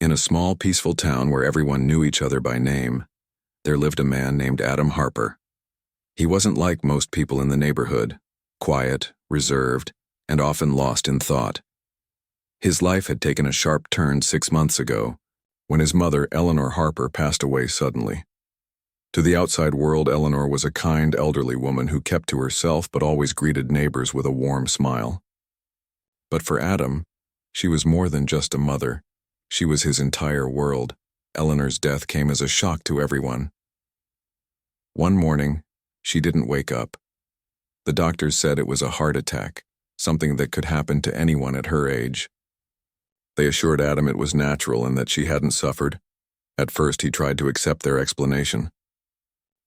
In a small, peaceful town where everyone knew each other by name, there lived a man named Adam Harper. He wasn't like most people in the neighborhood, quiet, reserved, and often lost in thought. His life had taken a sharp turn 6 months ago, when his mother, Eleanor Harper, passed away suddenly. To the outside world, Eleanor was a kind, elderly woman who kept to herself but always greeted neighbors with a warm smile. But for Adam, she was more than just a mother. She was his entire world. Eleanor's death came as a shock to everyone. One morning, she didn't wake up. The doctors said it was a heart attack, something that could happen to anyone at her age. They assured Adam it was natural and that she hadn't suffered. At first, he tried to accept their explanation.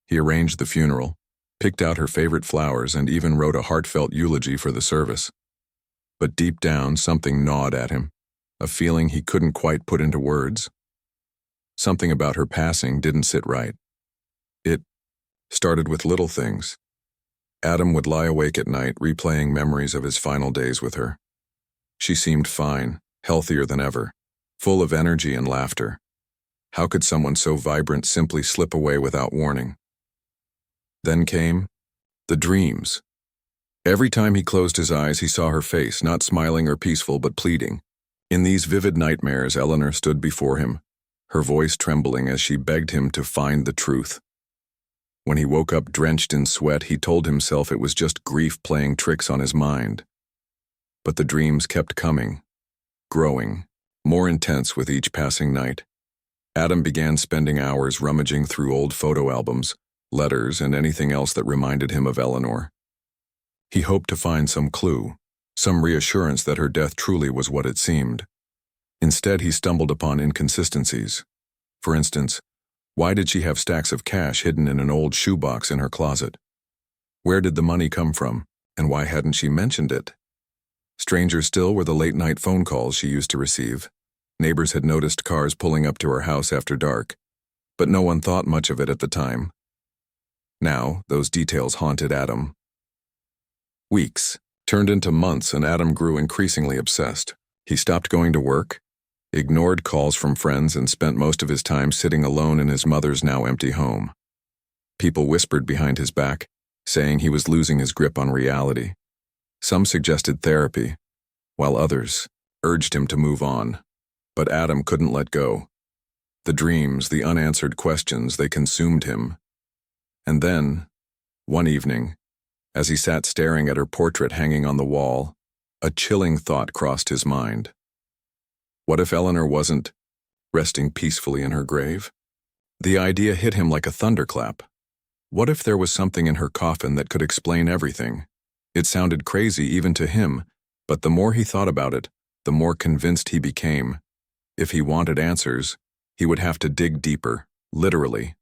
He arranged the funeral, picked out her favorite flowers, and even wrote a heartfelt eulogy for the service. But deep down, something gnawed at him, a feeling he couldn't quite put into words. Something about her passing didn't sit right. It started with little things. Adam would lie awake at night, replaying memories of his final days with her. She seemed fine, healthier than ever, full of energy and laughter. How could someone so vibrant simply slip away without warning? Then came the dreams. Every time he closed his eyes, he saw her face, not smiling or peaceful, but pleading. In these vivid nightmares, Eleanor stood before him, her voice trembling as she begged him to find the truth. When he woke up drenched in sweat, he told himself it was just grief playing tricks on his mind. But the dreams kept coming, growing, more intense with each passing night. Adam began spending hours rummaging through old photo albums, letters, and anything else that reminded him of Eleanor. He hoped to find some clue, some reassurance that her death truly was what it seemed. Instead, he stumbled upon inconsistencies. For instance, why did she have stacks of cash hidden in an old shoebox in her closet? Where did the money come from, and why hadn't she mentioned it? Stranger still were the late-night phone calls she used to receive. Neighbors had noticed cars pulling up to her house after dark, but no one thought much of it at the time. Now, those details haunted Adam. Weeks turned into months, and Adam grew increasingly obsessed. He stopped going to work, ignored calls from friends, and spent most of his time sitting alone in his mother's now empty home. People whispered behind his back, saying he was losing his grip on reality. Some suggested therapy, while others urged him to move on. But Adam couldn't let go. The dreams, the unanswered questions, they consumed him. And then, one evening, as he sat staring at her portrait hanging on the wall, a chilling thought crossed his mind. What if Eleanor wasn't resting peacefully in her grave? The idea hit him like a thunderclap. What if there was something in her coffin that could explain everything? It sounded crazy even to him, but the more he thought about it, the more convinced he became. If he wanted answers, he would have to dig deeper, literally.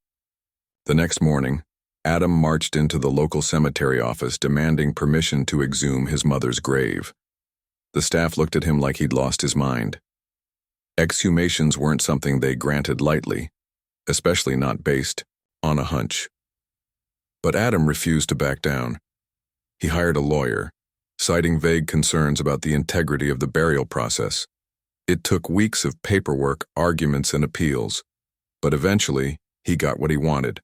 The next morning, Adam marched into the local cemetery office demanding permission to exhume his mother's grave. The staff looked at him like he'd lost his mind. Exhumations weren't something they granted lightly, especially not based on a hunch. But Adam refused to back down. He hired a lawyer, citing vague concerns about the integrity of the burial process. It took weeks of paperwork, arguments, and appeals, but eventually he got what he wanted: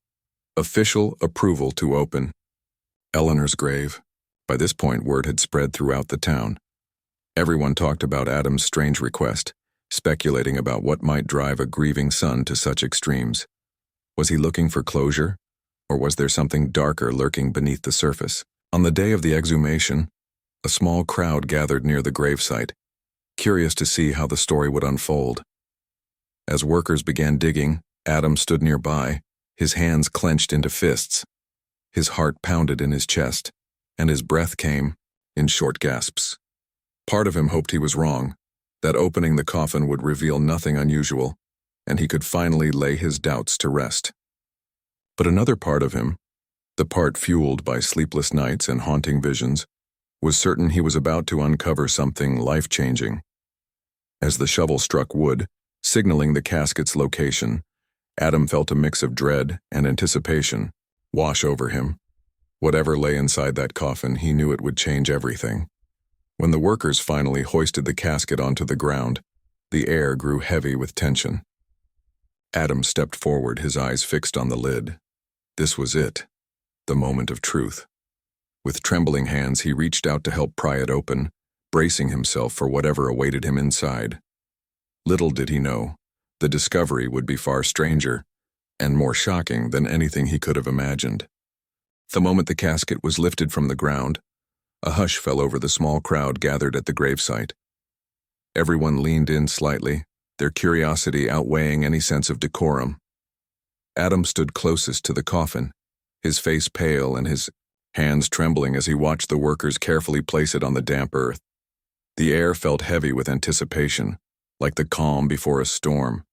official approval to open Eleanor's grave. By this point, word had spread throughout the town. Everyone talked about Adam's strange request, speculating about what might drive a grieving son to such extremes. Was he looking for closure, or was there something darker lurking beneath the surface? On the day of the exhumation, a small crowd gathered near the gravesite, curious to see how the story would unfold. As workers began digging, Adam stood nearby, his hands clenched into fists. His heart pounded in his chest, and his breath came in short gasps. Part of him hoped he was wrong, that opening the coffin would reveal nothing unusual, and he could finally lay his doubts to rest. But another part of him, the part fueled by sleepless nights and haunting visions, was certain he was about to uncover something life-changing. As the shovel struck wood, signaling the casket's location, Adam felt a mix of dread and anticipation wash over him. Whatever lay inside that coffin, he knew it would change everything. When the workers finally hoisted the casket onto the ground, The air grew heavy with tension. Adam stepped forward, his eyes fixed on the lid. This was it, the moment of truth. With trembling hands, he reached out to help pry it open, bracing himself for whatever awaited him inside. Little did he know, the discovery would be far stranger and more shocking than anything he could have imagined. The moment the casket was lifted from the ground, a hush fell over the small crowd gathered at the gravesite. Everyone leaned in slightly, their curiosity outweighing any sense of decorum. Adam stood closest to the coffin, his face pale and his hands trembling as he watched the workers carefully place it on the damp earth. The air felt heavy with anticipation, like the calm before a storm.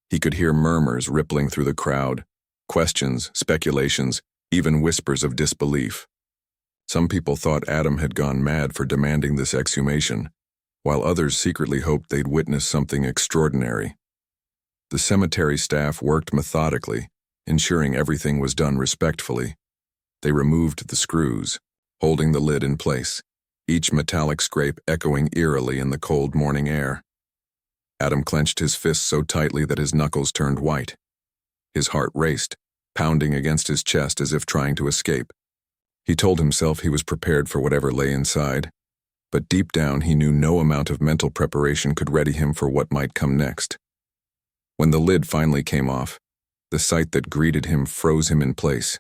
He could hear murmurs rippling through the crowd, questions, speculations, even whispers of disbelief. Some people thought Adam had gone mad for demanding this exhumation, while others secretly hoped they'd witness something extraordinary. The cemetery staff worked methodically, ensuring everything was done respectfully. They removed the screws, holding the lid in place, each metallic scrape echoing eerily in the cold morning air. Adam clenched his fists so tightly that his knuckles turned white. His heart raced, pounding against his chest as if trying to escape. He told himself he was prepared for whatever lay inside, but deep down he knew no amount of mental preparation could ready him for what might come next. When the lid finally came off, the sight that greeted him froze him in place.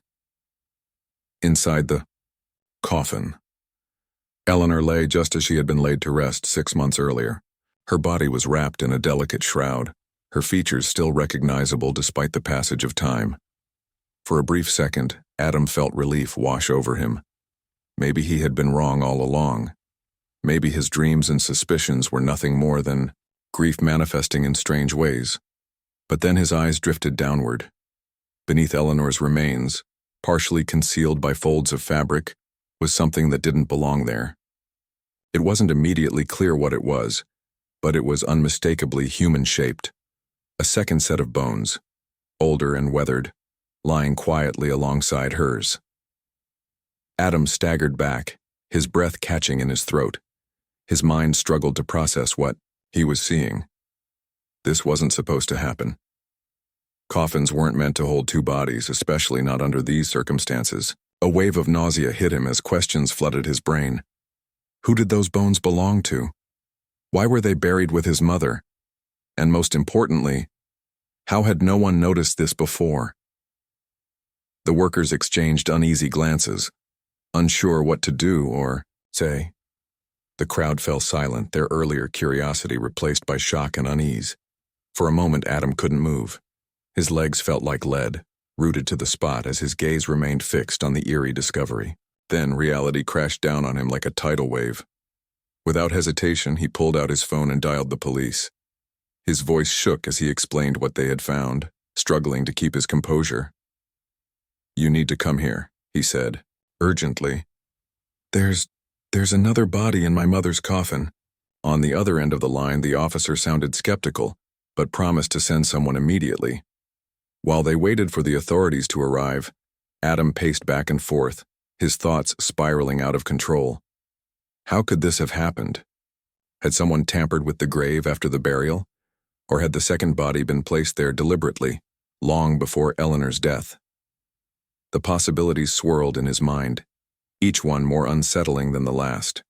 Inside the coffin, Eleanor lay just as she had been laid to rest 6 months earlier. Her body was wrapped in a delicate shroud, her features still recognizable despite the passage of time. For a brief second, Adam felt relief wash over him. Maybe he had been wrong all along. Maybe his dreams and suspicions were nothing more than grief manifesting in strange ways. But then his eyes drifted downward. Beneath Eleanor's remains, partially concealed by folds of fabric, was something that didn't belong there. It wasn't immediately clear what it was, but it was unmistakably human-shaped. A second set of bones, older and weathered, lying quietly alongside hers. Adam staggered back, his breath catching in his throat. His mind struggled to process what he was seeing. This wasn't supposed to happen. Coffins weren't meant to hold two bodies, especially not under these circumstances. A wave of nausea hit him as questions flooded his brain. Who did those bones belong to? Why were they buried with his mother? And most importantly, how had no one noticed this before? The workers exchanged uneasy glances, unsure what to do or say. The crowd fell silent, their earlier curiosity replaced by shock and unease. For a moment, Adam couldn't move. His legs felt like lead, rooted to the spot as his gaze remained fixed on the eerie discovery. Then reality crashed down on him like a tidal wave. Without hesitation, he pulled out his phone and dialed the police. His voice shook as he explained what they had found, struggling to keep his composure. "You need to come here," he said, urgently. There's another body in my mother's coffin." On the other end of the line, the officer sounded skeptical, but promised to send someone immediately. While they waited for the authorities to arrive, Adam paced back and forth, his thoughts spiraling out of control. How could this have happened? Had someone tampered with the grave after the burial? Or had the second body been placed there deliberately, long before Eleanor's death? The possibilities swirled in his mind, each one more unsettling than the last.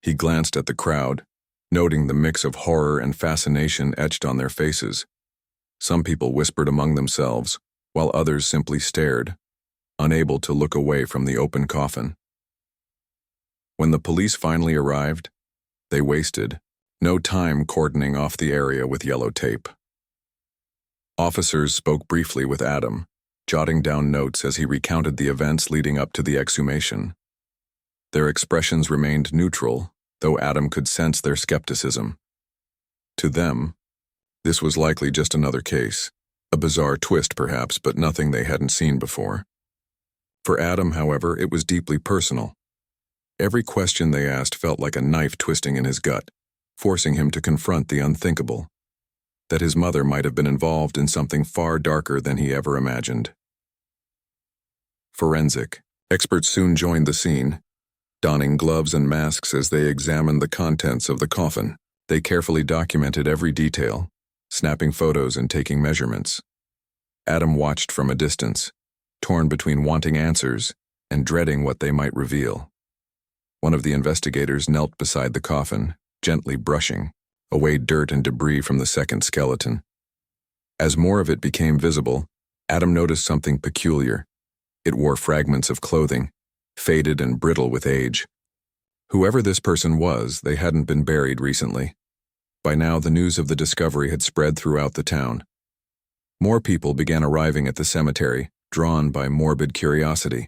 He glanced at the crowd, noting the mix of horror and fascination etched on their faces. Some people whispered among themselves, while others simply stared, unable to look away from the open coffin. When the police finally arrived, they wasted no time cordoning off the area with yellow tape. Officers spoke briefly with Adam, jotting down notes as he recounted the events leading up to the exhumation. Their expressions remained neutral, though Adam could sense their skepticism. To them, this was likely just another case, a bizarre twist perhaps, but nothing they hadn't seen before. For Adam, however, it was deeply personal. Every question they asked felt like a knife twisting in his gut, forcing him to confront the unthinkable, that his mother might have been involved in something far darker than he ever imagined. Forensic experts soon joined the scene, donning gloves and masks as they examined the contents of the coffin. They carefully documented every detail, snapping photos and taking measurements. Adam watched from a distance, torn between wanting answers and dreading what they might reveal. One of the investigators knelt beside the coffin, gently brushing away dirt and debris from the second skeleton. As more of it became visible, Adam noticed something peculiar. It wore fragments of clothing, faded and brittle with age. Whoever this person was, they hadn't been buried recently. By now, the news of the discovery had spread throughout the town. More people began arriving at the cemetery, drawn by morbid curiosity.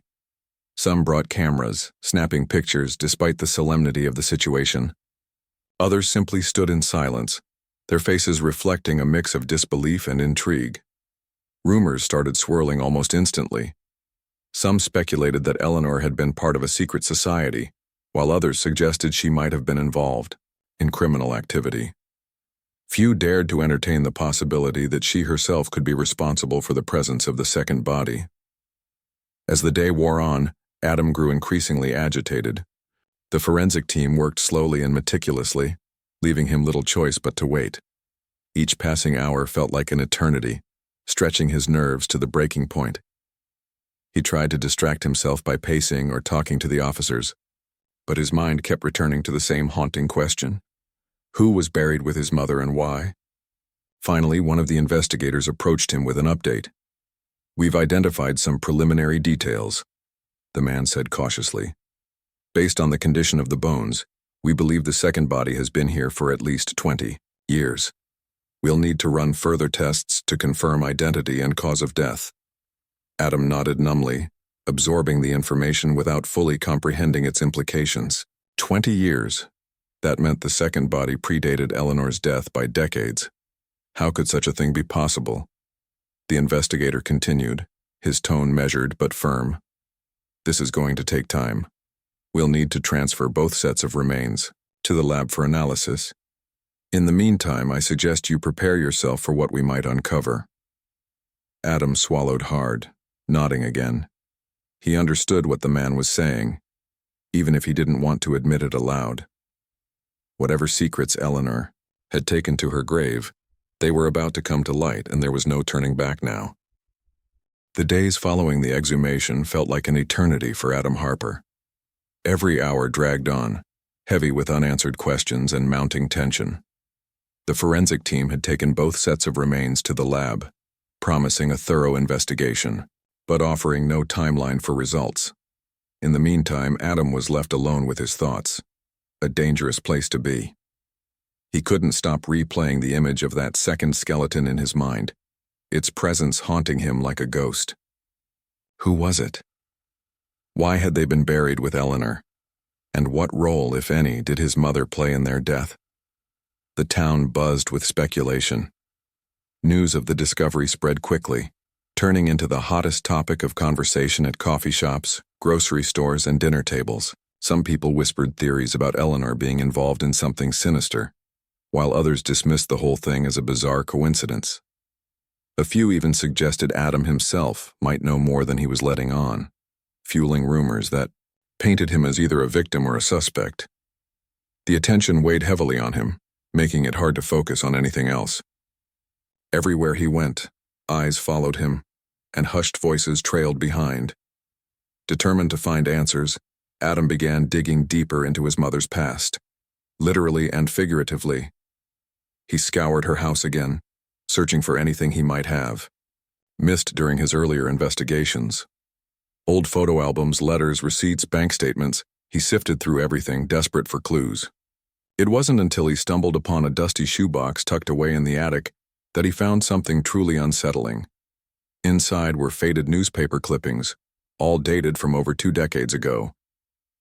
Some brought cameras, snapping pictures despite the solemnity of the situation. Others simply stood in silence, their faces reflecting a mix of disbelief and intrigue. Rumors started swirling almost instantly. Some speculated that Eleanor had been part of a secret society, while others suggested she might have been involved in criminal activity. Few dared to entertain the possibility that she herself could be responsible for the presence of the second body. As the day wore on, Adam grew increasingly agitated. The forensic team worked slowly and meticulously, leaving him little choice but to wait. Each passing hour felt like an eternity, stretching his nerves to the breaking point. He tried to distract himself by pacing or talking to the officers, but his mind kept returning to the same haunting question. Who was buried with his mother and why? Finally, one of the investigators approached him with an update. "We've identified some preliminary details," the man said cautiously. "Based on the condition of the bones, we believe the second body has been here for at least 20 years. We'll need to run further tests to confirm identity and cause of death." Adam nodded numbly, absorbing the information without fully comprehending its implications. 20 years. That meant the second body predated Eleanor's death by decades. How could such a thing be possible? The investigator continued, his tone measured but firm. "This is going to take time. We'll need to transfer both sets of remains to the lab for analysis. In the meantime, I suggest you prepare yourself for what we might uncover." Adam swallowed hard, nodding again. He understood what the man was saying, even if he didn't want to admit it aloud. Whatever secrets Eleanor had taken to her grave, they were about to come to light, and there was no turning back now. The days following the exhumation felt like an eternity for Adam Harper. Every hour dragged on, heavy with unanswered questions and mounting tension. The forensic team had taken both sets of remains to the lab, promising a thorough investigation, but offering no timeline for results. In the meantime, Adam was left alone with his thoughts. A dangerous place to be. He couldn't stop replaying the image of that second skeleton in his mind, its presence haunting him like a ghost. Who was it? Why had they been buried with Eleanor? And what role, if any, did his mother play in their death? The town buzzed with speculation. News of the discovery spread quickly, turning into the hottest topic of conversation at coffee shops, grocery stores, and dinner tables. Some people whispered theories about Eleanor being involved in something sinister, while others dismissed the whole thing as a bizarre coincidence. A few even suggested Adam himself might know more than he was letting on, fueling rumors that painted him as either a victim or a suspect. The attention weighed heavily on him, making it hard to focus on anything else. Everywhere he went, eyes followed him, and hushed voices trailed behind. Determined to find answers, Adam began digging deeper into his mother's past, literally and figuratively. He scoured her house again, searching for anything he might have missed during his earlier investigations. Old photo albums, letters, receipts, bank statements, he sifted through everything, desperate for clues. It wasn't until he stumbled upon a dusty shoebox tucked away in the attic that he found something truly unsettling. Inside were faded newspaper clippings, all dated from over 2 decades ago.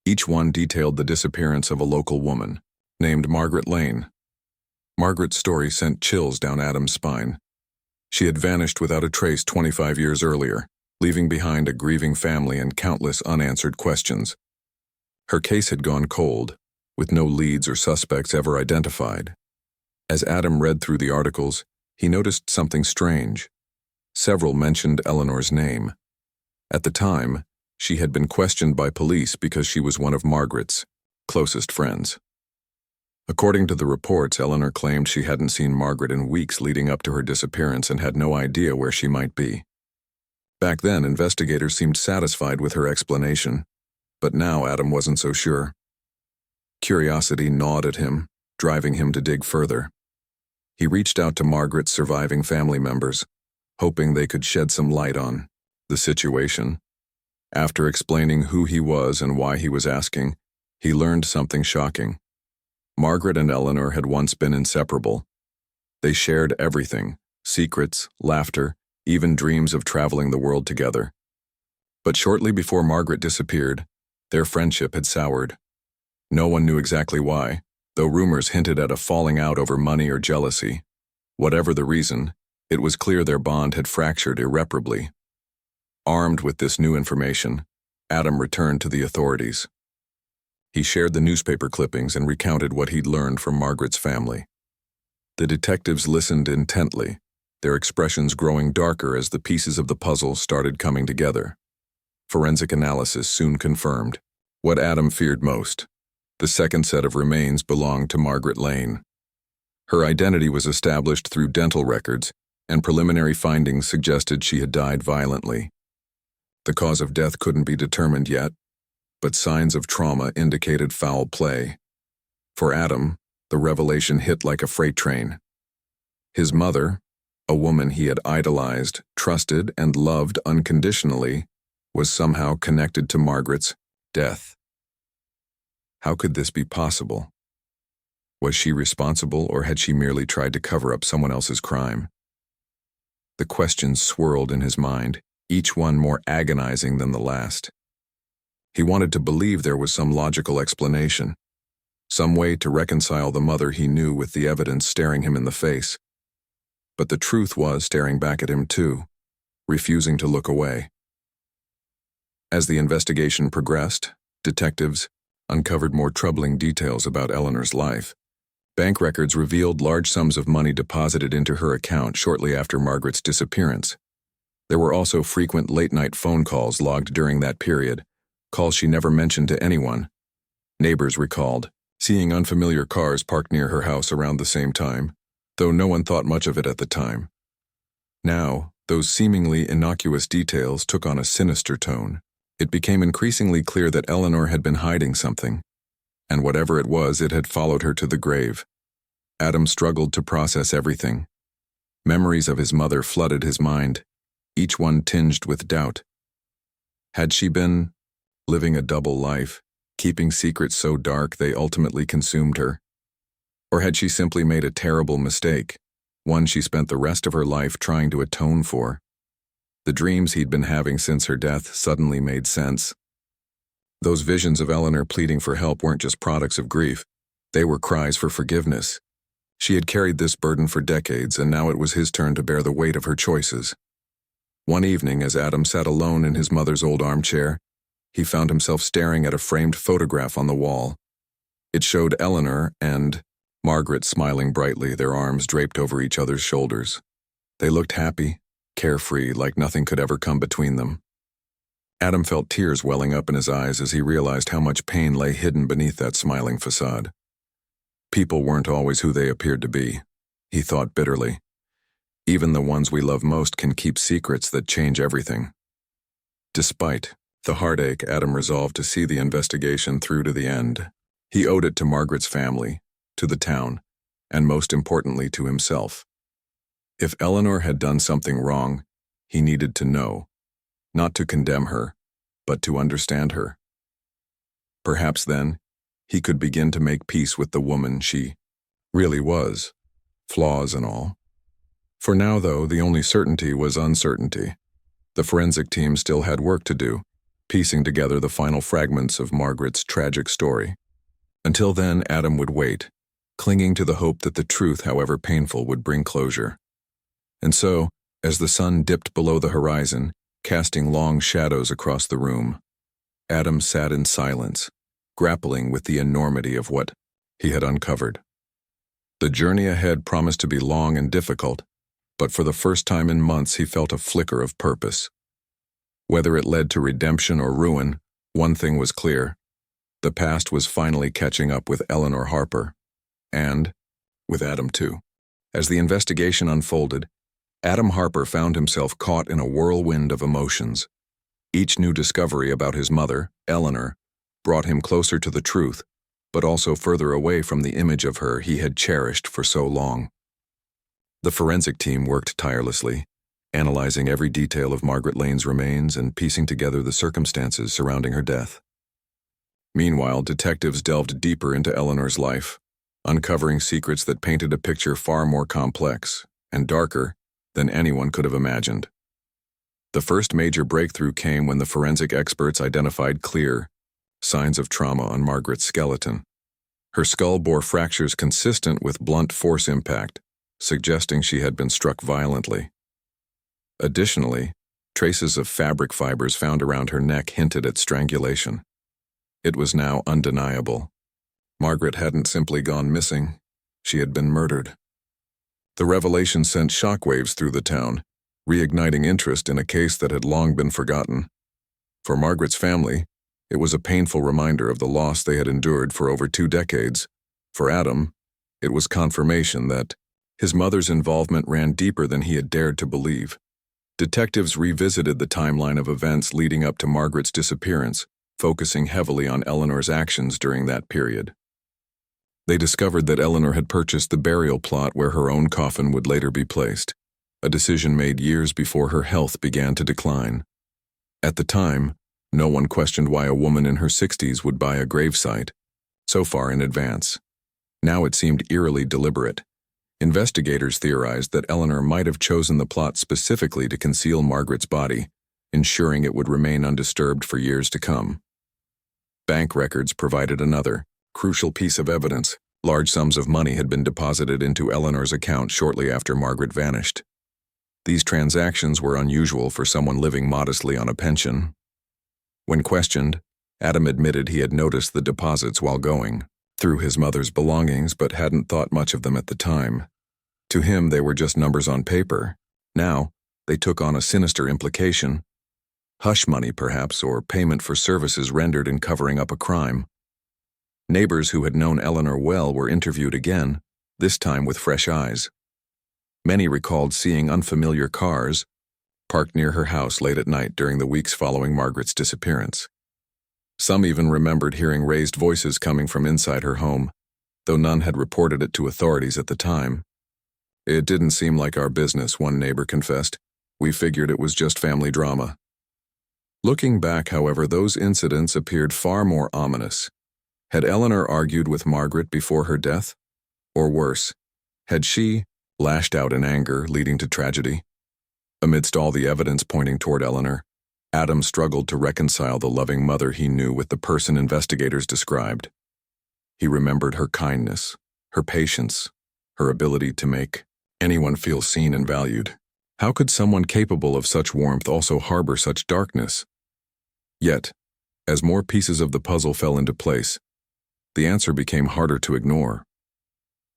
Each one detailed the disappearance of a local woman, named Margaret Lane. Margaret's story sent chills down Adam's spine. She had vanished without a trace 25 years earlier, leaving behind a grieving family and countless unanswered questions. Her case had gone cold, with no leads or suspects ever identified. As Adam read through the articles, he noticed something strange. Several mentioned Eleanor's name. At the time, she had been questioned by police because she was one of Margaret's closest friends. According to the reports, Eleanor claimed she hadn't seen Margaret in weeks leading up to her disappearance and had no idea where she might be. Back then, investigators seemed satisfied with her explanation, but now Adam wasn't so sure. Curiosity gnawed at him, driving him to dig further. He reached out to Margaret's surviving family members, hoping they could shed some light on the situation. After explaining who he was and why he was asking, he learned something shocking. Margaret and Eleanor had once been inseparable. They shared everything: secrets, laughter, even dreams of traveling the world together. But shortly before Margaret disappeared, their friendship had soured. No one knew exactly why, though rumors hinted at a falling out over money or jealousy. Whatever the reason, it was clear their bond had fractured irreparably. Armed with this new information, Adam returned to the authorities. He shared the newspaper clippings and recounted what he'd learned from Margaret's family. The detectives listened intently, their expressions growing darker as the pieces of the puzzle started coming together. Forensic analysis soon confirmed what Adam feared most. The second set of remains belonged to Margaret Lane. Her identity was established through dental records, and preliminary findings suggested she had died violently. The cause of death couldn't be determined yet, but signs of trauma indicated foul play. For Adam, the revelation hit like a freight train. His mother, a woman he had idolized, trusted, and loved unconditionally, was somehow connected to Margaret's death. How could this be possible? Was she responsible, or had she merely tried to cover up someone else's crime? The questions swirled in his mind, each one more agonizing than the last. He wanted to believe there was some logical explanation, some way to reconcile the mother he knew with the evidence staring him in the face. But the truth was staring back at him too, refusing to look away. As the investigation progressed, detectives uncovered more troubling details about Eleanor's life. Bank records revealed large sums of money deposited into her account shortly after Margaret's disappearance. There were also frequent late-night phone calls logged during that period, calls she never mentioned to anyone. Neighbors recalled seeing unfamiliar cars parked near her house around the same time, though no one thought much of it at the time. Now, those seemingly innocuous details took on a sinister tone. It became increasingly clear that Eleanor had been hiding something, and whatever it was, it had followed her to the grave. Adam struggled to process everything. Memories of his mother flooded his mind, each one tinged with doubt. Had she been living a double life, keeping secrets so dark they ultimately consumed her? Or had she simply made a terrible mistake, one she spent the rest of her life trying to atone for? The dreams he'd been having since her death suddenly made sense. Those visions of Eleanor pleading for help weren't just products of grief, they were cries for forgiveness. She had carried this burden for decades, and now it was his turn to bear the weight of her choices. One evening, as Adam sat alone in his mother's old armchair, he found himself staring at a framed photograph on the wall. It showed Eleanor and Margaret smiling brightly, their arms draped over each other's shoulders. They looked happy, carefree, like nothing could ever come between them. Adam felt tears welling up in his eyes as he realized how much pain lay hidden beneath that smiling facade. People weren't always who they appeared to be, he thought bitterly. Even the ones we love most can keep secrets that change everything. Despite the heartache, Adam resolved to see the investigation through to the end. He owed it to Margaret's family, to the town, and most importantly to himself. If Eleanor had done something wrong, he needed to know, not to condemn her, but to understand her. Perhaps then, he could begin to make peace with the woman she really was, flaws and all. For now, though, the only certainty was uncertainty. The forensic team still had work to do, piecing together the final fragments of Margaret's tragic story. Until then, Adam would wait, clinging to the hope that the truth, however painful, would bring closure. And so, as the sun dipped below the horizon, casting long shadows across the room, Adam sat in silence, grappling with the enormity of what he had uncovered. The journey ahead promised to be long and difficult, but for the first time in months he felt a flicker of purpose. Whether it led to redemption or ruin, one thing was clear: the past was finally catching up with Eleanor Harper. and with Adam too. As the investigation unfolded, Adam Harper found himself caught in a whirlwind of emotions. Each new discovery about his mother, Eleanor, brought him closer to the truth, but also further away from the image of her he had cherished for so long. The forensic team worked tirelessly, analyzing every detail of Margaret Lane's remains and piecing together the circumstances surrounding her death. Meanwhile, detectives delved deeper into Eleanor's life, uncovering secrets that painted a picture far more complex and darker than anyone could have imagined. The first major breakthrough came when the forensic experts identified clear signs of trauma on Margaret's skeleton. Her skull bore fractures consistent with blunt force impact, suggesting she had been struck violently. Additionally, traces of fabric fibers found around her neck hinted at strangulation. It was now undeniable. Margaret hadn't simply gone missing, she had been murdered. The revelation sent shockwaves through the town, reigniting interest in a case that had long been forgotten. For Margaret's family, it was a painful reminder of the loss they had endured for over 2 decades. For Adam, it was confirmation that his mother's involvement ran deeper than he had dared to believe. Detectives revisited the timeline of events leading up to Margaret's disappearance, focusing heavily on Eleanor's actions during that period. They discovered that Eleanor had purchased the burial plot where her own coffin would later be placed, a decision made years before her health began to decline. At the time, no one questioned why a woman in her 60s would buy a gravesite so far in advance. Now it seemed eerily deliberate. Investigators theorized that Eleanor might have chosen the plot specifically to conceal Margaret's body, ensuring it would remain undisturbed for years to come. Bank records provided another crucial piece of evidence. Large sums of money had been deposited into Eleanor's account shortly after Margaret vanished. These transactions were unusual for someone living modestly on a pension. When questioned, Adam admitted he had noticed the deposits while going through his mother's belongings but hadn't thought much of them at the time. To him, they were just numbers on paper. Now, they took on a sinister implication. Hush money, perhaps, or payment for services rendered in covering up a crime. Neighbors who had known Eleanor well were interviewed again, this time with fresh eyes. Many recalled seeing unfamiliar cars parked near her house late at night during the weeks following Margaret's disappearance. Some even remembered hearing raised voices coming from inside her home, though none had reported it to authorities at the time. "It didn't seem like our business," one neighbor confessed. "We figured it was just family drama." Looking back, however, those incidents appeared far more ominous. Had Eleanor argued with Margaret before her death? Or worse, had she lashed out in anger, leading to tragedy? Amidst all the evidence pointing toward Eleanor, Adam struggled to reconcile the loving mother he knew with the person investigators described. He remembered her kindness, her patience, her ability to make anyone feel seen and valued. How could someone capable of such warmth also harbor such darkness? Yet, as more pieces of the puzzle fell into place, the answer became harder to ignore.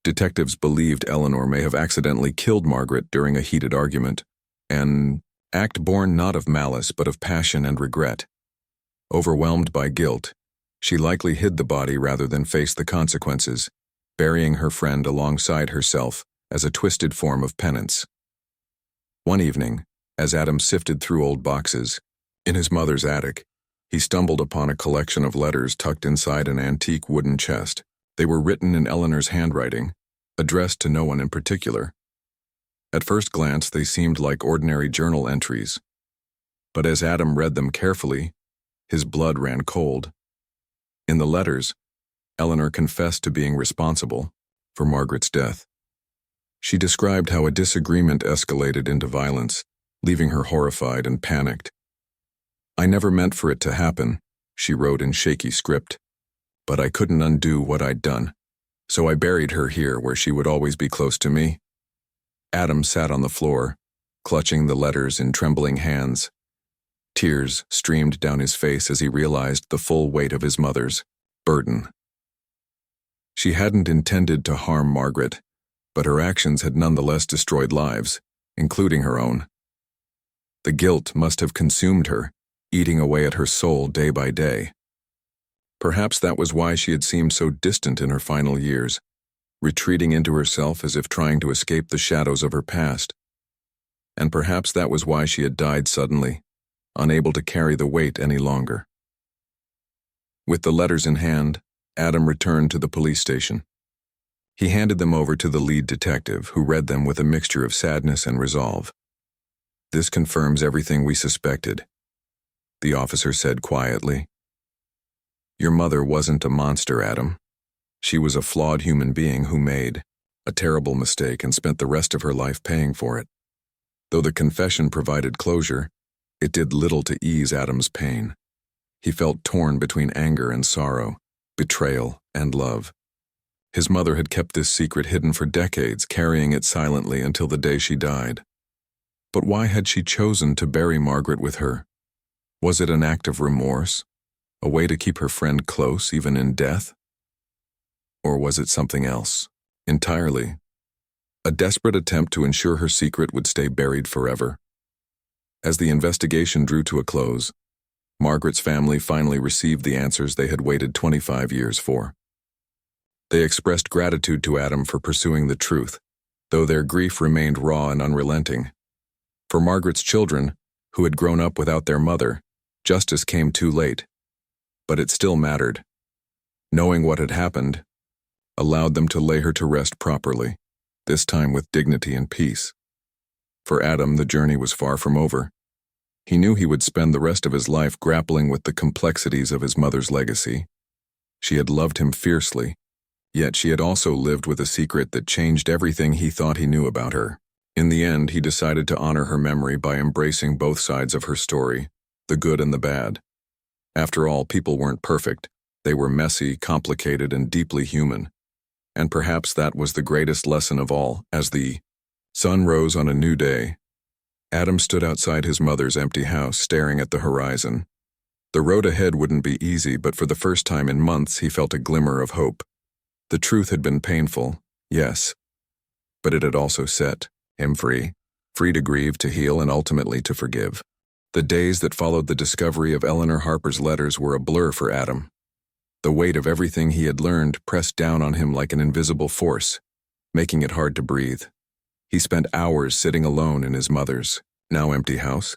Detectives believed Eleanor may have accidentally killed Margaret during a heated argument, an act born not of malice but of passion and regret. Overwhelmed by guilt, she likely hid the body rather than face the consequences, burying her friend alongside herself as a twisted form of penance. One evening, as Adam sifted through old boxes, in his mother's attic, he stumbled upon a collection of letters tucked inside an antique wooden chest. They were written in Eleanor's handwriting, addressed to no one in particular. At first glance, they seemed like ordinary journal entries. But as Adam read them carefully, his blood ran cold. In the letters, Eleanor confessed to being responsible for Margaret's death. She described how a disagreement escalated into violence, leaving her horrified and panicked. "I never meant for it to happen," she wrote in shaky script, "but I couldn't undo what I'd done, so I buried her here where she would always be close to me." Adam sat on the floor, clutching the letters in trembling hands. Tears streamed down his face as he realized the full weight of his mother's burden. She hadn't intended to harm Margaret, but her actions had nonetheless destroyed lives, including her own. The guilt must have consumed her, eating away at her soul day by day. Perhaps that was why she had seemed so distant in her final years. retreating into herself as if trying to escape the shadows of her past. And perhaps that was why she had died suddenly, unable to carry the weight any longer. With the letters in hand, Adam returned to the police station. He handed them over to the lead detective, who read them with a mixture of sadness and resolve. "This confirms everything we suspected," the officer said quietly. "Your mother wasn't a monster, Adam. She was a flawed human being who made a terrible mistake and spent the rest of her life paying for it. Though the confession provided closure, it did little to ease Adam's pain. He felt torn between anger and sorrow, betrayal and love. His mother had kept this secret hidden for decades, carrying it silently until the day she died. But why had she chosen to bury Margaret with her? Was it an act of remorse, a way to keep her friend close even in death? Or was it something else, entirely? A desperate attempt to ensure her secret would stay buried forever? As the investigation drew to a close, Margaret's family finally received the answers they had waited 25 years for. They expressed gratitude to Adam for pursuing the truth, though their grief remained raw and unrelenting. For Margaret's children, who had grown up without their mother, justice came too late. But it still mattered. Knowing what had happened allowed them to lay her to rest properly, this time with dignity and peace. For Adam, the journey was far from over. He knew he would spend the rest of his life grappling with the complexities of his mother's legacy. She had loved him fiercely, yet she had also lived with a secret that changed everything he thought he knew about her. In the end, he decided to honor her memory by embracing both sides of her story, the good and the bad. After all, people weren't perfect. They were messy, complicated, and deeply human. And perhaps that was the greatest lesson of all. As the sun rose on a new day, Adam stood outside his mother's empty house, staring at the horizon. The road ahead wouldn't be easy, but for the first time in months he felt a glimmer of hope. The truth had been painful, yes, but it had also set him free to grieve, to heal, and ultimately to forgive. The days that followed the discovery of Eleanor Harper's letters were a blur for Adam. The weight of everything he had learned pressed down on him like an invisible force, making it hard to breathe. He spent hours sitting alone in his mother's, now empty house,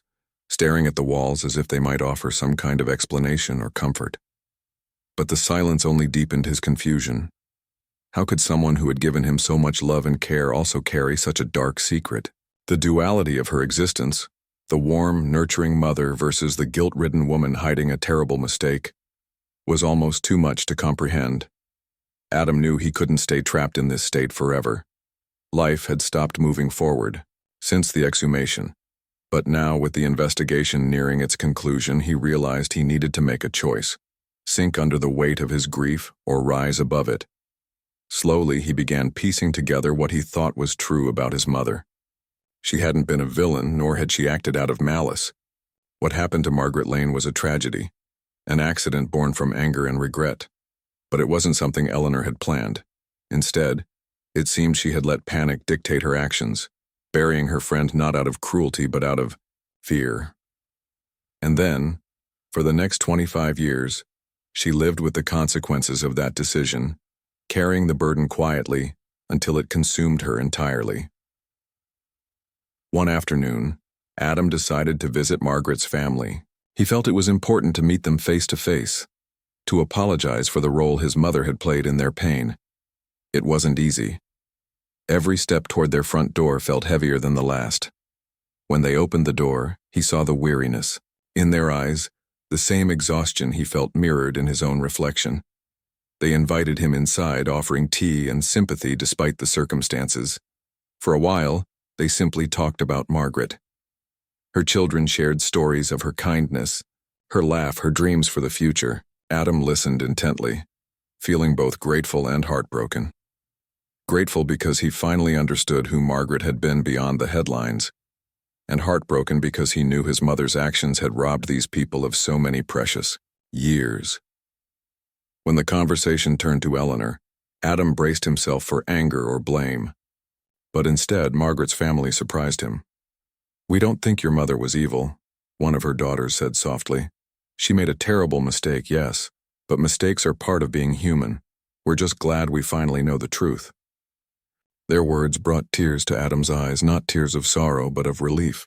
staring at the walls as if they might offer some kind of explanation or comfort. But the silence only deepened his confusion. How could someone who had given him so much love and care also carry such a dark secret? The duality of her existence, the warm, nurturing mother versus the guilt-ridden woman hiding a terrible mistake, was almost too much to comprehend. Adam knew he couldn't stay trapped in this state forever. Life had stopped moving forward since the exhumation. But now, with the investigation nearing its conclusion, he realized he needed to make a choice: sink under the weight of his grief or rise above it. Slowly, he began piecing together what he thought was true about his mother. She hadn't been a villain, nor had she acted out of malice. What happened to Margaret Lane was a tragedy, an accident born from anger and regret. But it wasn't something Eleanor had planned. Instead, it seemed she had let panic dictate her actions, burying her friend not out of cruelty but out of fear. And then, for the next 25 years, she lived with the consequences of that decision, carrying the burden quietly until it consumed her entirely. One afternoon, Adam decided to visit Margaret's family. He felt it was important to meet them face to face, to apologize for the role his mother had played in their pain. It wasn't easy. Every step toward their front door felt heavier than the last. When they opened the door, he saw the weariness. In their eyes, the same exhaustion he felt mirrored in his own reflection. They invited him inside, offering tea and sympathy despite the circumstances. For a while, they simply talked about Margaret. Her children shared stories of her kindness, her laugh, her dreams for the future. Adam listened intently, feeling both grateful and heartbroken. Grateful because he finally understood who Margaret had been beyond the headlines, and heartbroken because he knew his mother's actions had robbed these people of so many precious years. When the conversation turned to Eleanor, Adam braced himself for anger or blame. But instead, Margaret's family surprised him. "We don't think your mother was evil," one of her daughters said softly. "She made a terrible mistake, yes, but mistakes are part of being human. We're just glad we finally know the truth." Their words brought tears to Adam's eyes, not tears of sorrow, but of relief.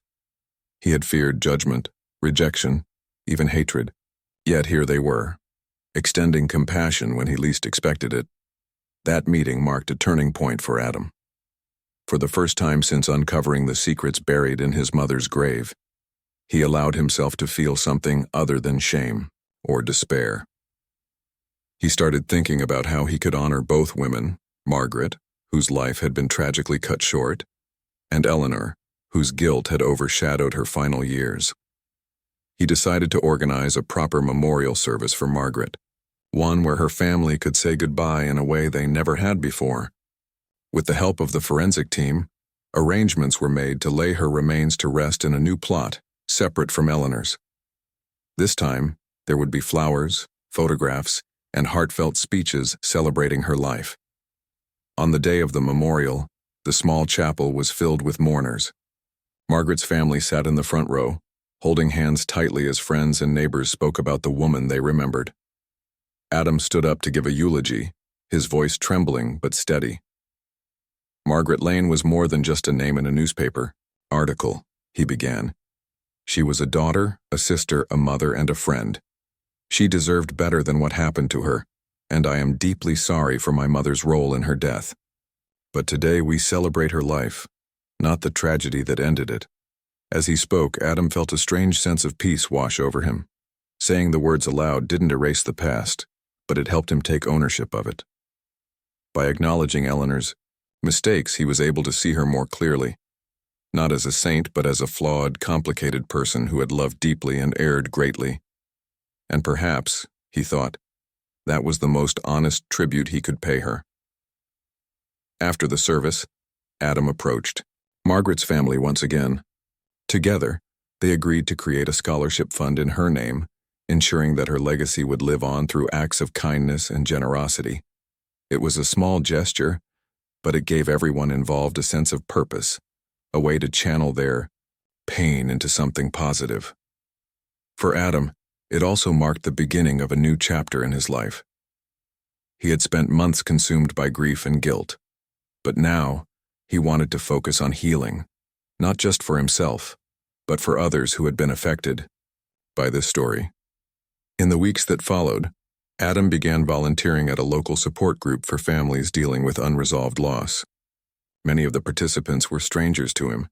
He had feared judgment, rejection, even hatred. Yet here they were, extending compassion when he least expected it. That meeting marked a turning point for Adam. For the first time since uncovering the secrets buried in his mother's grave, he allowed himself to feel something other than shame or despair. He started thinking about how he could honor both women, Margaret, whose life had been tragically cut short, and Eleanor, whose guilt had overshadowed her final years. He decided to organize a proper memorial service for Margaret, one where her family could say goodbye in a way they never had before. With the help of the forensic team, arrangements were made to lay her remains to rest in a new plot, separate from Eleanor's. This time, there would be flowers, photographs, and heartfelt speeches celebrating her life. On the day of the memorial, the small chapel was filled with mourners. Margaret's family sat in the front row, holding hands tightly as friends and neighbors spoke about the woman they remembered. Adam stood up to give a eulogy, his voice trembling but steady. Margaret Lane was more than just a name in a newspaper article, he began. She was a daughter, a sister, a mother, and a friend. She deserved better than what happened to her, and I am deeply sorry for my mother's role in her death. But today we celebrate her life, not the tragedy that ended it. As he spoke, Adam felt a strange sense of peace wash over him. Saying the words aloud didn't erase the past, but it helped him take ownership of it. By acknowledging Eleanor's mistakes, he was able to see her more clearly, not as a saint, but as a flawed, complicated person who had loved deeply and erred greatly. And perhaps, he thought, that was the most honest tribute he could pay her. After the service, Adam approached Margaret's family once again. Together, they agreed to create a scholarship fund in her name, ensuring that her legacy would live on through acts of kindness and generosity. It was a small gesture, but it gave everyone involved a sense of purpose, a way to channel their pain into something positive. For Adam, it also marked the beginning of a new chapter in his life. He had spent months consumed by grief and guilt, but now he wanted to focus on healing, not just for himself, but for others who had been affected by this story. In the weeks that followed, Adam began volunteering at a local support group for families dealing with unresolved loss. Many of the participants were strangers to him,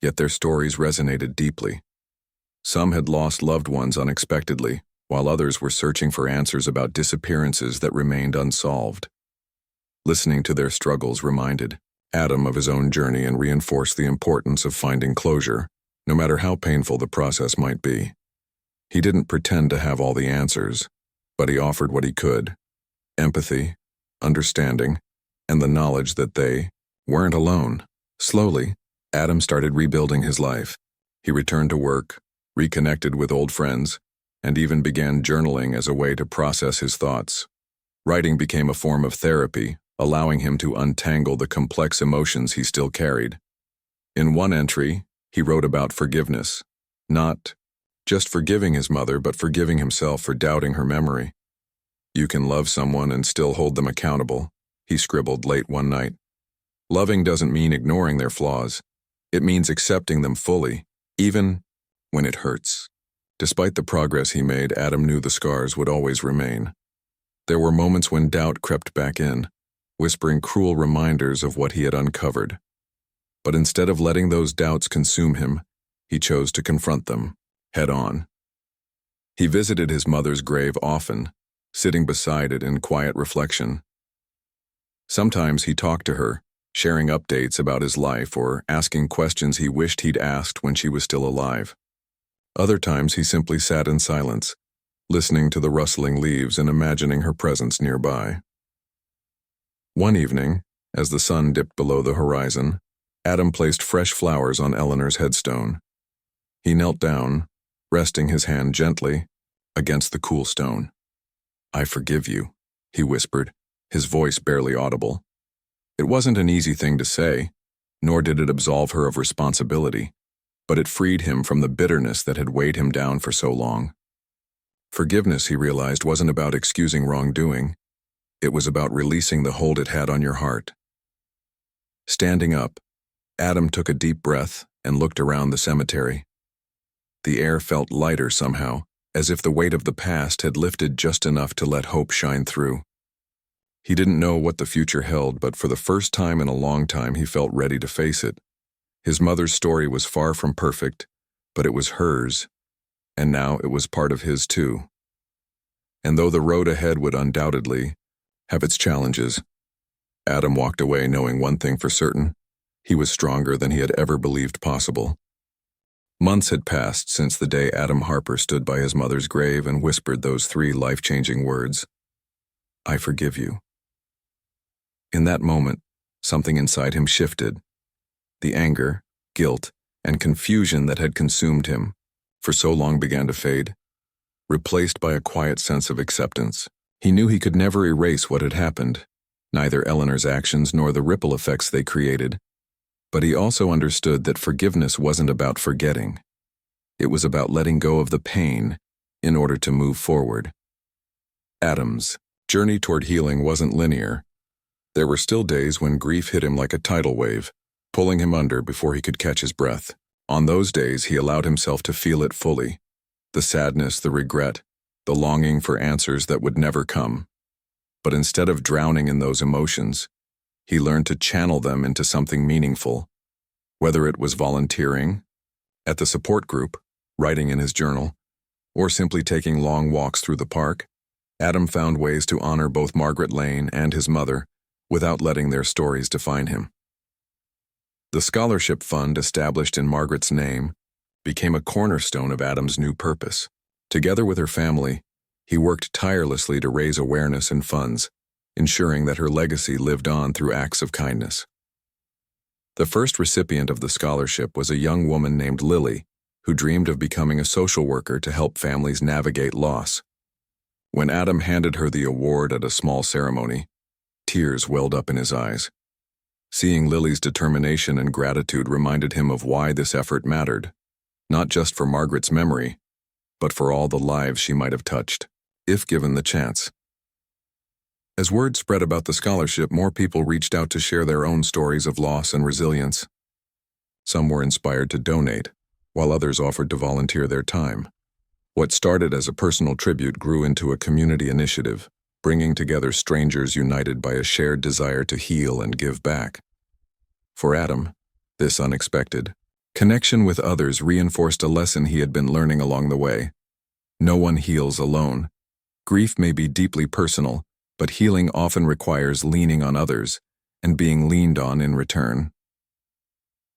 yet their stories resonated deeply. Some had lost loved ones unexpectedly, while others were searching for answers about disappearances that remained unsolved. Listening to their struggles reminded Adam of his own journey and reinforced the importance of finding closure, no matter how painful the process might be. He didn't pretend to have all the answers, but he offered what he could: empathy, understanding, and the knowledge that they weren't alone. Slowly, Adam started rebuilding his life. He returned to work, reconnected with old friends, and even began journaling as a way to process his thoughts. Writing became a form of therapy, allowing him to untangle the complex emotions he still carried. In one entry, he wrote about forgiveness, not just forgiving his mother, but forgiving himself for doubting her memory. "You can love someone and still hold them accountable," he scribbled late one night. "Loving doesn't mean ignoring their flaws. It means accepting them fully, even when it hurts." Despite the progress he made, Adam knew the scars would always remain. There were moments when doubt crept back in, whispering cruel reminders of what he had uncovered. But instead of letting those doubts consume him, he chose to confront them head on. He visited his mother's grave often, sitting beside it in quiet reflection. Sometimes he talked to her, sharing updates about his life or asking questions he wished he'd asked when she was still alive. Other times he simply sat in silence, listening to the rustling leaves and imagining her presence nearby. One evening, as the sun dipped below the horizon, Adam placed fresh flowers on Eleanor's headstone. He knelt down, resting his hand gently against the cool stone. "I forgive you," he whispered, his voice barely audible. It wasn't an easy thing to say, nor did it absolve her of responsibility, but it freed him from the bitterness that had weighed him down for so long. Forgiveness, he realized, wasn't about excusing wrongdoing. It was about releasing the hold it had on your heart. Standing up, Adam took a deep breath and looked around the cemetery. The air felt lighter somehow, as if the weight of the past had lifted just enough to let hope shine through. He didn't know what the future held, but for the first time in a long time he felt ready to face it. His mother's story was far from perfect, but it was hers, and now it was part of his too. And though the road ahead would undoubtedly have its challenges, Adam walked away knowing one thing for certain: he was stronger than he had ever believed possible. Months had passed since the day Adam Harper stood by his mother's grave and whispered those 3 life-changing words, "I forgive you." In that moment, something inside him shifted. The anger, guilt, and confusion that had consumed him for so long began to fade, replaced by a quiet sense of acceptance. He knew he could never erase what had happened, neither Eleanor's actions nor the ripple effects they created, but he also understood that forgiveness wasn't about forgetting. It was about letting go of the pain in order to move forward. Adam's journey toward healing wasn't linear. There were still days when grief hit him like a tidal wave, pulling him under before he could catch his breath. On those days, he allowed himself to feel it fully: the sadness, the regret, the longing for answers that would never come. But instead of drowning in those emotions, he learned to channel them into something meaningful. Whether it was volunteering at the support group, writing in his journal, or simply taking long walks through the park, Adam found ways to honor both Margaret Lane and his mother without letting their stories define him. The scholarship fund established in Margaret's name became a cornerstone of Adam's new purpose. Together with her family, he worked tirelessly to raise awareness and funds, ensuring that her legacy lived on through acts of kindness. The first recipient of the scholarship was a young woman named Lily, who dreamed of becoming a social worker to help families navigate loss. When Adam handed her the award at a small ceremony, tears welled up in his eyes. Seeing Lily's determination and gratitude reminded him of why this effort mattered, not just for Margaret's memory, but for all the lives she might have touched, if given the chance. As word spread about the scholarship, more people reached out to share their own stories of loss and resilience. Some were inspired to donate, while others offered to volunteer their time. What started as a personal tribute grew into a community initiative, bringing together strangers united by a shared desire to heal and give back. For Adam, this unexpected connection with others reinforced a lesson he had been learning along the way. No one heals alone. Grief may be deeply personal, but healing often requires leaning on others and being leaned on in return.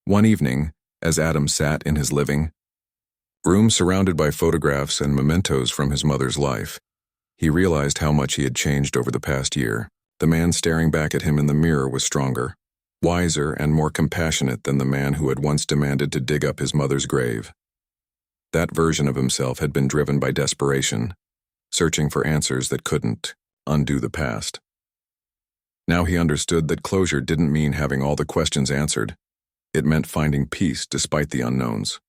One evening, as Adam sat in his living room surrounded by photographs and mementos from his mother's life, he realized how much he had changed over the past year. The man staring back at him in the mirror was stronger, wiser, and more compassionate than the man who had once demanded to dig up his mother's grave. That version of himself had been driven by desperation, searching for answers that couldn't undo the past. Now he understood that closure didn't mean having all the questions answered. It meant finding peace despite the unknowns.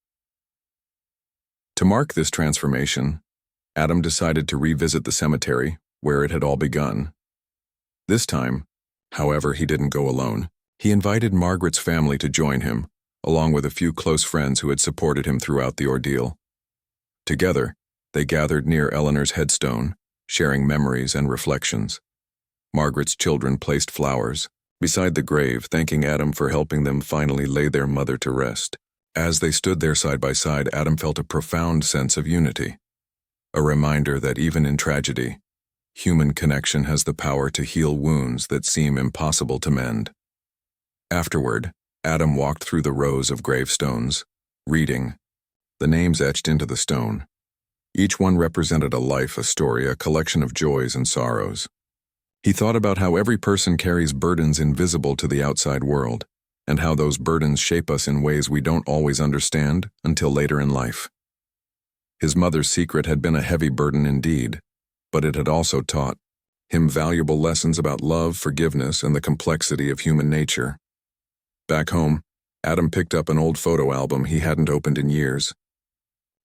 To mark this transformation, Adam decided to revisit the cemetery where it had all begun. This time, however, he didn't go alone. He invited Margaret's family to join him, along with a few close friends who had supported him throughout the ordeal. Together, they gathered near Eleanor's headstone, sharing memories and reflections. Margaret's children placed flowers beside the grave, thanking Adam for helping them finally lay their mother to rest. As they stood there side by side, Adam felt a profound sense of unity, a reminder that even in tragedy, human connection has the power to heal wounds that seem impossible to mend. Afterward, Adam walked through the rows of gravestones, reading the names etched into the stone. Each one represented a life, a story, a collection of joys and sorrows. He thought about how every person carries burdens invisible to the outside world, and how those burdens shape us in ways we don't always understand until later in life. His mother's secret had been a heavy burden indeed, but it had also taught him valuable lessons about love, forgiveness, and the complexity of human nature. Back home, Adam picked up an old photo album he hadn't opened in years.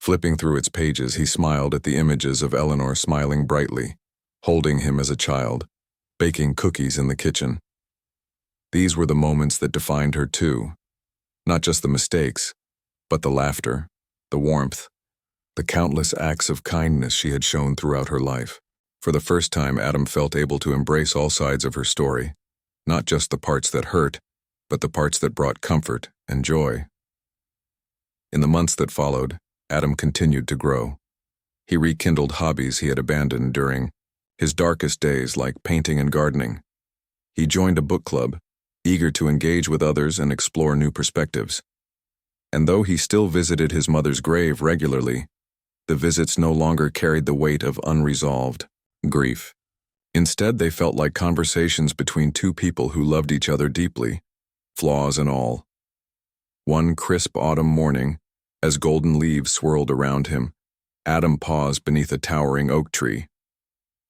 Flipping through its pages, he smiled at the images of Eleanor smiling brightly, holding him as a child, baking cookies in the kitchen. These were the moments that defined her too. Not just the mistakes, but the laughter, the warmth, the countless acts of kindness she had shown throughout her life. For the first time, Adam felt able to embrace all sides of her story, not just the parts that hurt, but the parts that brought comfort and joy. In the months that followed, Adam continued to grow. He rekindled hobbies he had abandoned during his darkest days, like painting and gardening. He joined a book club, eager to engage with others and explore new perspectives. And though he still visited his mother's grave regularly, the visits no longer carried the weight of unresolved grief. Instead, they felt like conversations between two people who loved each other deeply, flaws and all. One crisp autumn morning, as golden leaves swirled around him, Adam paused beneath a towering oak tree.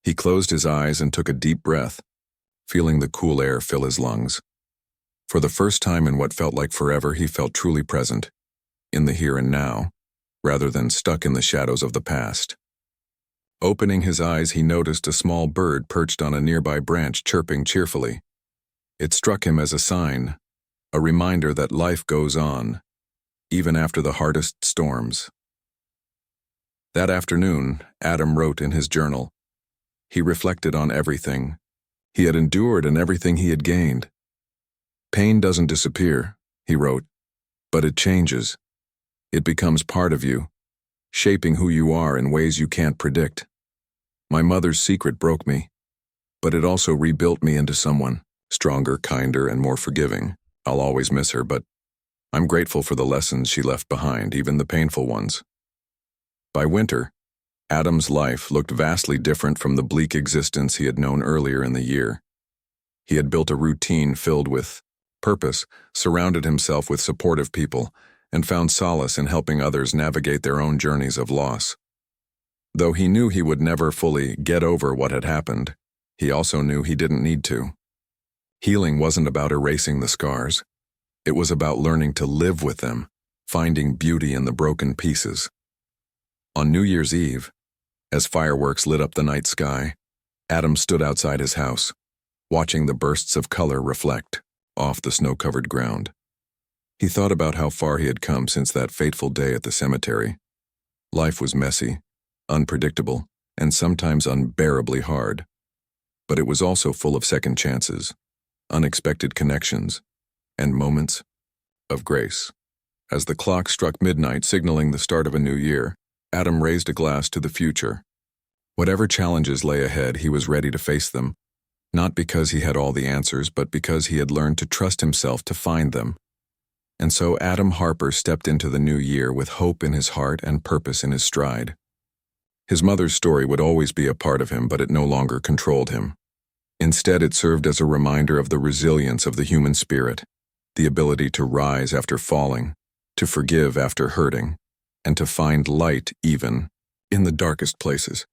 He closed his eyes and took a deep breath, feeling the cool air fill his lungs. For the first time in what felt like forever, he felt truly present, in the here and now, rather than stuck in the shadows of the past. Opening his eyes, he noticed a small bird perched on a nearby branch chirping cheerfully. It struck him as a sign, a reminder that life goes on, even after the hardest storms. That afternoon, Adam wrote in his journal. He reflected on everything he had endured and everything he had gained. Pain doesn't disappear, he wrote, but it changes. It becomes part of you, shaping who you are in ways you can't predict. My mother's secret broke me, but it also rebuilt me into someone stronger, kinder, and more forgiving. I'll always miss her, but I'm grateful for the lessons she left behind, even the painful ones. By winter, Adam's life looked vastly different from the bleak existence he had known earlier in the year. He had built a routine filled with purpose, surrounded himself with supportive people, and found solace in helping others navigate their own journeys of loss. Though he knew he would never fully get over what had happened, he also knew he didn't need to. Healing wasn't about erasing the scars. It was about learning to live with them, finding beauty in the broken pieces. On New Year's Eve, as fireworks lit up the night sky, Adam stood outside his house, watching the bursts of color reflect off the snow-covered ground. He thought about how far he had come since that fateful day at the cemetery. Life was messy, unpredictable, and sometimes unbearably hard. But it was also full of second chances, unexpected connections, and moments of grace. As the clock struck midnight, signaling the start of a new year, Adam raised a glass to the future. Whatever challenges lay ahead, he was ready to face them, not because he had all the answers, but because he had learned to trust himself to find them. And so Adam Harper stepped into the new year with hope in his heart and purpose in his stride. His mother's story would always be a part of him, but it no longer controlled him. Instead, it served as a reminder of the resilience of the human spirit, the ability to rise after falling, to forgive after hurting, and to find light even in the darkest places.